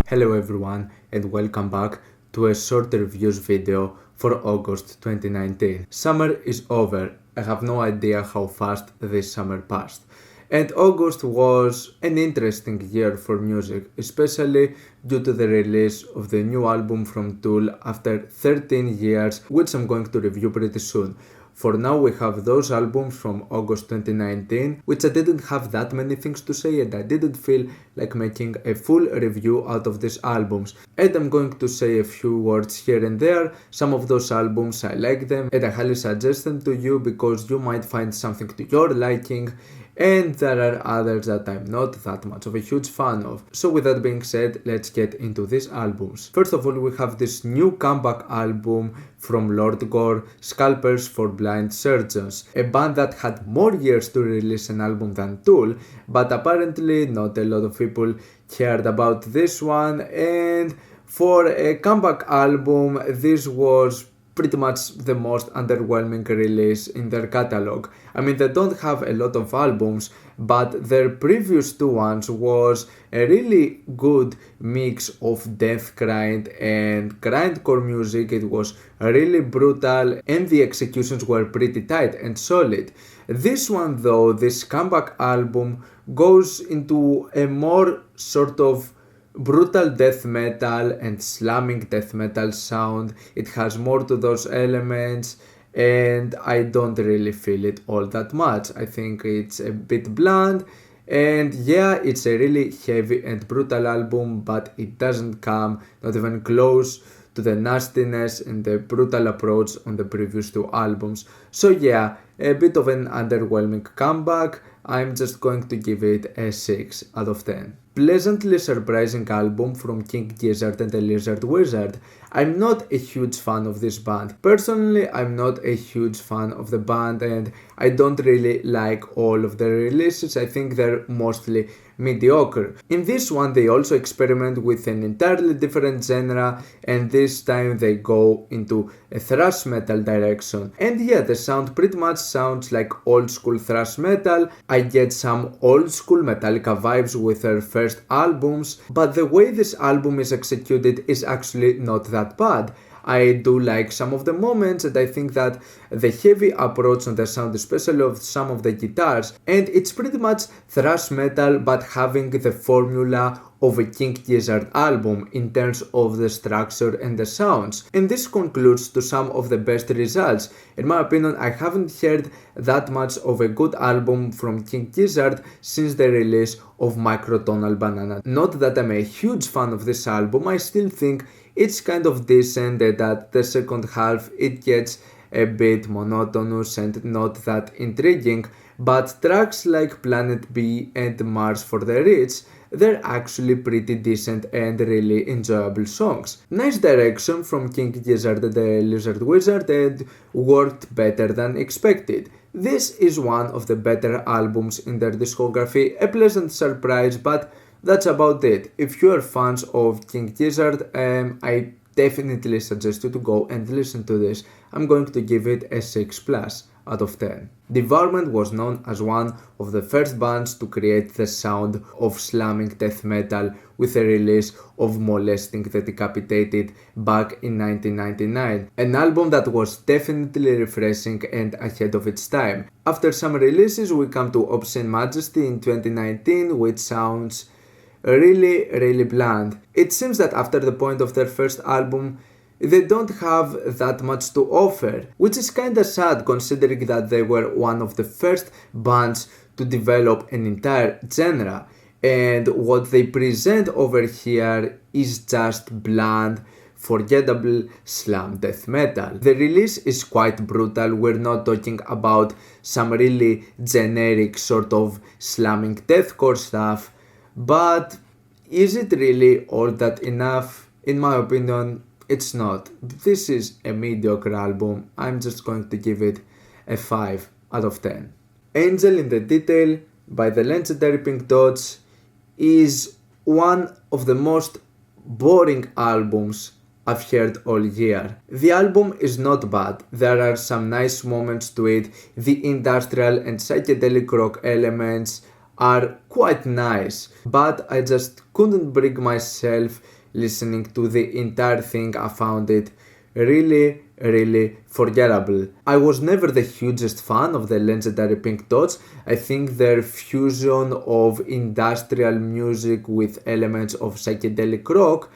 Hello everyone and welcome back to a short reviews video for August 2019. Summer is over. I have no idea how fast this summer passed. And August was an interesting year for music, especially due to the release of the new album from Tool after 13 years, which I'm going to review pretty soon. For now we have those albums from August 2019, which I didn't have that many things to say and I didn't feel like making a full review out of these albums. And I'm going to say a few words here and there. Some of those albums I like them and I highly suggest them to you because you might find something to your liking, and there are others that I'm not that much of a huge fan of. So with that being said, let's get into these albums. First of all, we have this new comeback album from Lord Gore, Scalpers for Blind Surgeons, a band that had more years to release an album than Tool, but apparently not a lot of people cared about this one, and for a comeback album, this was pretty much the most underwhelming release in their catalog. I mean, they don't have a lot of albums, but their previous two ones was a really good mix of death grind and grindcore music. It was really brutal and the executions were pretty tight and solid. This one though, this comeback album, goes into a more sort of brutal death metal and slamming death metal sound. It has more to those elements and I don't really feel it all that much. I think it's a bit bland and yeah, it's a really heavy and brutal album, but it doesn't come not even close to the nastiness and the brutal approach on the previous two albums. So yeah, a bit of an underwhelming comeback. I'm just going to give it a 6 out of 10. Pleasantly surprising album from King Gizzard and the Lizard Wizard. I'm not a huge fan of this band. Personally, I'm not a huge fan of the band and I don't really like all of their releases. I think they're mostly mediocre. In this one they also experiment with an entirely different genre and this time they go into a thrash metal direction. And yeah, the sound pretty much sounds like old school thrash metal. I get some old school Metallica vibes with their first albums, but the way this album is executed is actually not that bad. I do like some of the moments and I think that the heavy approach on the sound, especially of some of the guitars, and it's pretty much thrash metal but having the formula of a King Gizzard album in terms of the structure and the sounds. And this concludes to some of the best results. In my opinion, I haven't heard that much of a good album from King Gizzard since the release of Microtonal Banana. Not that I'm a huge fan of this album, I still think it's kind of decent and at the second half it gets a bit monotonous and not that intriguing, but tracks like Planet B and Mars for the Rich, they're actually pretty decent and really enjoyable songs. Nice direction from King Gizzard and the Lizard Wizard and worked better than expected. This is one of the better albums in their discography, a pleasant surprise, but that's about it. If you are fans of King Gizzard, I definitely suggest you to go and listen to this. I'm going to give it a 6 plus out of 10. Devourment was known as one of the first bands to create the sound of slamming death metal with the release of Molesting the Decapitated back in 1999, an album that was definitely refreshing and ahead of its time. After some releases we come to Obscene Majesty in 2019, which sounds really bland. It seems that after the point of their first album they don't have that much to offer, which is kinda sad considering that they were one of the first bands to develop an entire genre, and what they present over here is just bland, forgettable slam death metal. The release is quite brutal. We're not talking about some really generic sort of slamming deathcore stuff, but is it really all that enough? In my opinion, it's not. This is a mediocre album. I'm just going to give it a 5 out of 10. Angel in the Detail by the legendary Pink Dots is one of the most boring albums I've heard all year. The album is not bad, there are some nice moments to it, the industrial and psychedelic rock elements are quite nice, but I just couldn't bring myself listening to the entire thing, I found it really forgettable. I was never the hugest fan of the legendary Pink Dots. I think their fusion of industrial music with elements of psychedelic rock,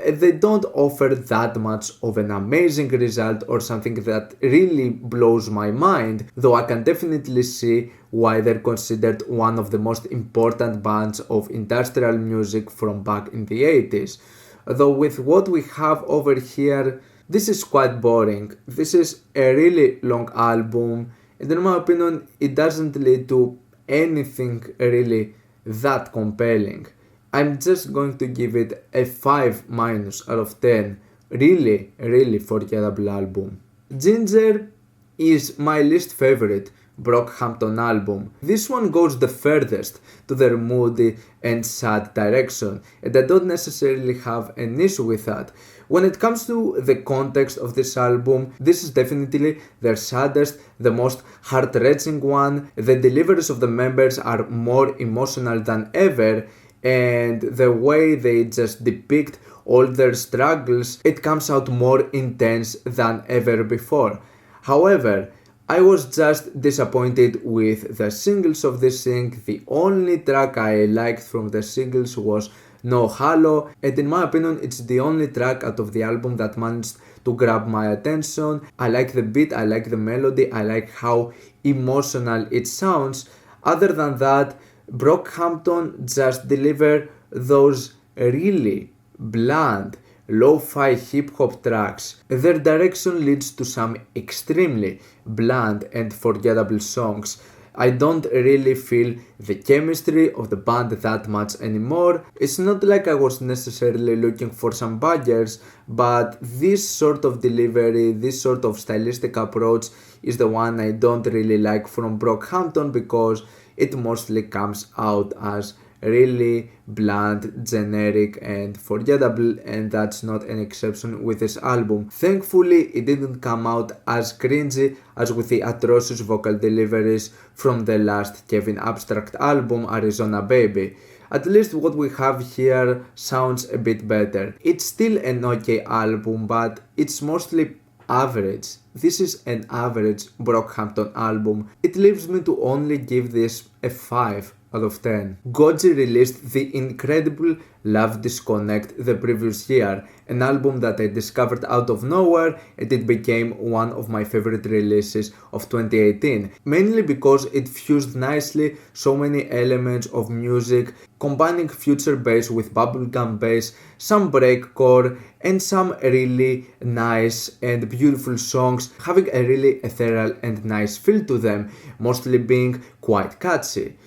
they don't offer that much of an amazing result or something that really blows my mind, though I can definitely see why they're considered one of the most important bands of industrial music from back in the 80s. Though with what we have over here, this is quite boring. This is a really long album, and in my opinion, it doesn't lead to anything really that compelling. I'm just going to give it a 5 minus out of 10. Really forgettable album. Ginger is my least favorite Brockhampton album. This one goes the furthest to their moody and sad direction, and I don't necessarily have an issue with that. When it comes to the context of this album, this is definitely their saddest, the most heart-wrenching one. The deliveries of the members are more emotional than ever, and the way they just depict all their struggles, it comes out more intense than ever before. However, I was just disappointed with the singles of this thing. The only track I liked from the singles was No Halo, and in my opinion it's the only track out of the album that managed to grab my attention. I like the beat, I like the melody, I like how emotional it sounds. Other than that, Brockhampton just deliver those really bland lo-fi hip-hop tracks. Their direction leads to some extremely bland and forgettable songs. I don't really feel the chemistry of the band that much anymore. It's not like I was necessarily looking for some bangers, but this sort of delivery, this sort of stylistic approach is the one I don't really like from Brockhampton, because it mostly comes out as really bland, generic and forgettable, and that's not an exception with this album. Thankfully, it didn't come out as cringy as with the atrocious vocal deliveries from the last Kevin Abstract album, Arizona Baby. At least what we have here sounds a bit better. It's still an okay album, but it's mostly average. This is an average Brockhampton album. It leaves me to only give this a 5 out of 10. Goji released the incredible Love Disconnect the previous year, an album that I discovered out of nowhere, and it became one of my favorite releases of 2018, mainly because it fused nicely so many elements of music, combining future bass with bubblegum bass, some breakcore, and some really nice and beautiful songs, having a really ethereal and nice feel to them, mostly being quite catchy.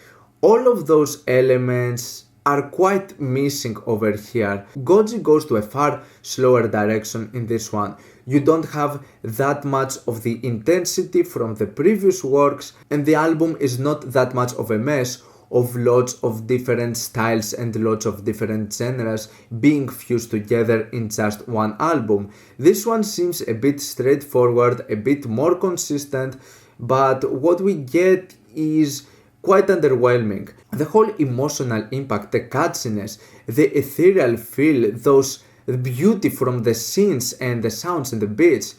All of those elements are quite missing over here. Goji goes to a far slower direction in this one. You don't have that much of the intensity from the previous works, and the album is not that much of a mess of lots of different styles and lots of different genres being fused together in just one album. This one seems a bit straightforward, a bit more consistent, but what we get is quite underwhelming. The whole emotional impact, the catchiness, the ethereal feel, those beauty from the scenes and the sounds and the beats,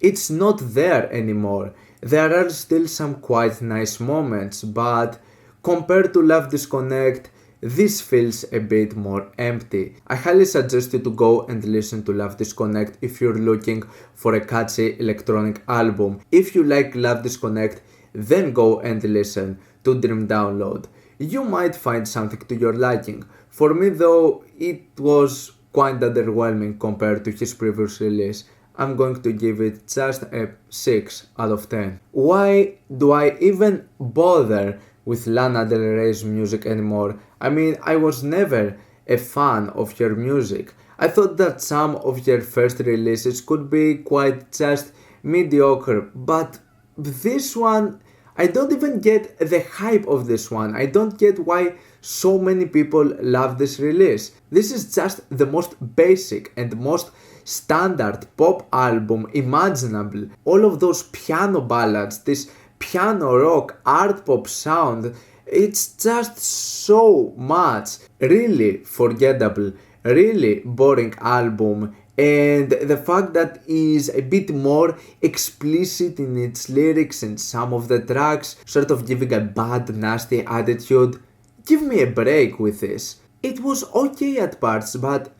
it's not there anymore. There are still some quite nice moments, but compared to Love Disconnect, this feels a bit more empty. I highly suggest you to go and listen to Love Disconnect if you're looking for a catchy electronic album. If you like Love Disconnect, then go and listen to Dream Download. You might find something to your liking. For me though, it was quite underwhelming compared to his previous release. I'm going to give it just a 6 out of 10. Why do I even bother with Lana Del Rey's music anymore? I mean, I was never a fan of her music. I thought that some of her first releases could be quite just mediocre, but this one, I don't even get the hype of this one. I don't get why so many people love this release. This is just the most basic and most standard pop album imaginable. All of those piano ballads, this piano rock art pop sound, it's just so much really forgettable, really boring album, and the fact that is a bit more explicit in its lyrics and some of the tracks, sort of giving a bad, nasty attitude. Give me a break with this. It was okay at parts, but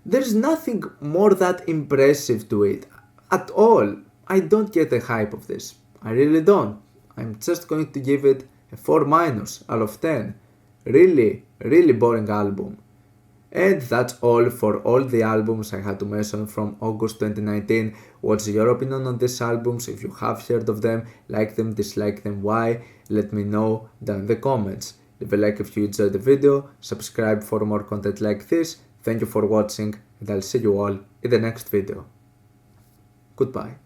there's nothing more that impressive to it at all. I don't get the hype of this. I really don't. I'm just going to give it a 4 minus out of 10. Really, really boring album. And that's all for all the albums I had to mention from August 2019. What's your opinion on these albums? If you have heard of them, like them, dislike them, why? Let me know down in the comments. Leave a like if you enjoyed the video, subscribe for more content like this. Thank you for watching, and I'll see you all in the next video. Goodbye.